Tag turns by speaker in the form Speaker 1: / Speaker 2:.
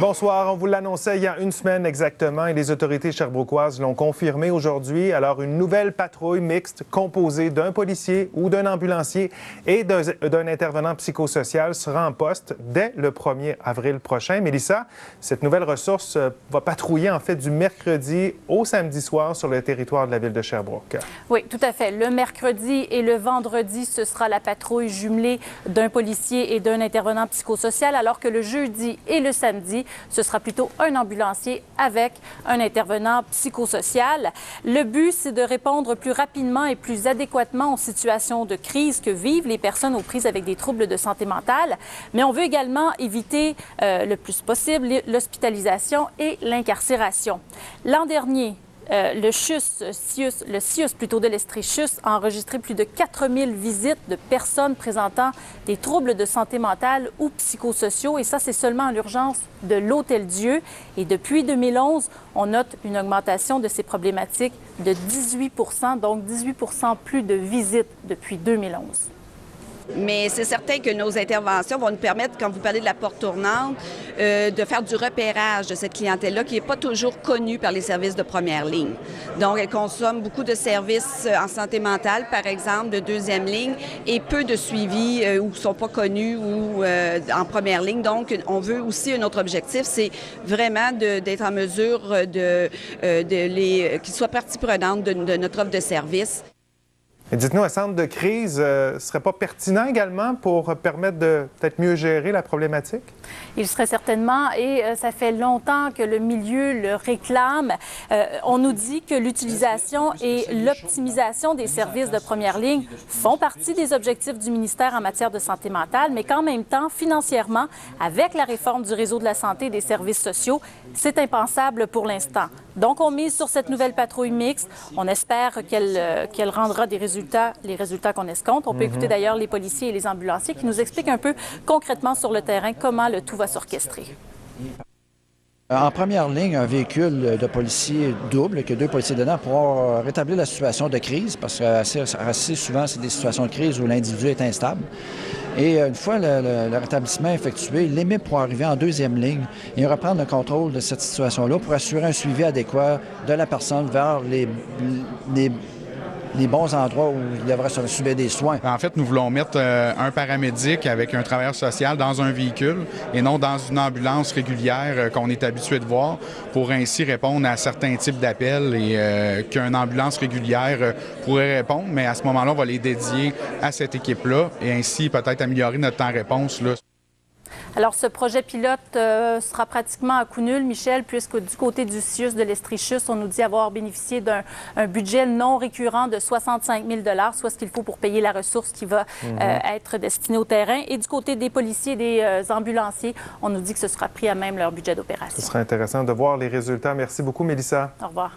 Speaker 1: Bonsoir. On vous l'annonçait il y a une semaine exactement et les autorités sherbrookoises l'ont confirmé aujourd'hui. Alors, une nouvelle patrouille mixte composée d'un policier ou d'un ambulancier et d'un intervenant psychosocial sera en poste dès le 1er avril prochain. Mélissa, cette nouvelle ressource va patrouiller en fait du mercredi au samedi soir sur le territoire de la ville de Sherbrooke.
Speaker 2: Oui, tout à fait. Le mercredi et le vendredi, ce sera la patrouille jumelée d'un policier et d'un intervenant psychosocial, alors que le jeudi et le samedi, ce sera plutôt un ambulancier avec un intervenant psychosocial. Le but, c'est de répondre plus rapidement et plus adéquatement aux situations de crise que vivent les personnes aux prises avec des troubles de santé mentale. Mais on veut également éviter le plus possible l'hospitalisation et l'incarcération. L'an dernier, le CIUS plutôt de l'Estrie-CIUS a enregistré plus de 4000 visites de personnes présentant des troubles de santé mentale ou psychosociaux. Et ça, c'est seulement en l'urgence de l'Hôtel-Dieu. Et depuis 2011, on note une augmentation de ces problématiques de 18 %, donc 18 % plus de visites depuis 2011.
Speaker 3: Mais c'est certain que nos interventions vont nous permettre, quand vous parlez de la porte tournante, de faire du repérage de cette clientèle-là qui n'est pas toujours connue par les services de première ligne. Donc, elle consomme beaucoup de services en santé mentale, par exemple, de deuxième ligne, et peu de suivis ou ne sont pas connus ou en première ligne. Donc, on veut aussi, un autre objectif, c'est vraiment d'être en mesure qu'ils soient partie prenante de notre offre de services.
Speaker 1: Et dites-nous, un centre de crise ne serait pas pertinent également pour permettre de peut-être mieux gérer la problématique?
Speaker 2: Il serait certainement, et ça fait longtemps que le milieu le réclame. On nous dit que l'utilisation et l'optimisation des services de première ligne font partie des objectifs du ministère en matière de santé mentale, mais qu'en même temps, financièrement, avec la réforme du réseau de la santé et des services sociaux, c'est impensable pour l'instant. Donc, on mise sur cette nouvelle patrouille mixte. On espère qu'elle rendra les résultats qu'on escompte. On peut écouter d'ailleurs les policiers et les ambulanciers qui nous expliquent un peu concrètement sur le terrain comment le tout va s'orchestrer.
Speaker 4: En première ligne, un véhicule de policiers double, que 2 policiers dedans, pour rétablir la situation de crise, parce que assez souvent, c'est des situations de crise où l'individu est instable. Et une fois le rétablissement effectué, l'EMIP pourra arriver en deuxième ligne et reprendre le contrôle de cette situation-là pour assurer un suivi adéquat de la personne vers les bons endroits où il devrait subir des soins.
Speaker 5: En fait, nous voulons mettre un paramédic avec un travailleur social dans un véhicule et non dans une ambulance régulière qu'on est habitué de voir pour ainsi répondre à certains types d'appels et qu'une ambulance régulière pourrait répondre. Mais à ce moment-là, on va les dédier à cette équipe-là et ainsi peut-être améliorer notre temps-réponse là.
Speaker 2: Alors, ce projet pilote sera pratiquement à coût nul, Michel, puisque du côté du CIUS de l'Estrie-CIUS, on nous dit avoir bénéficié d'un budget non récurrent de 65 000 $, soit ce qu'il faut pour payer la ressource qui va être destinée au terrain. Et du côté des policiers et des ambulanciers, on nous dit que ce sera pris à même leur budget d'opération.
Speaker 1: Ce sera intéressant de voir les résultats. Merci beaucoup, Mélissa.
Speaker 2: Au revoir.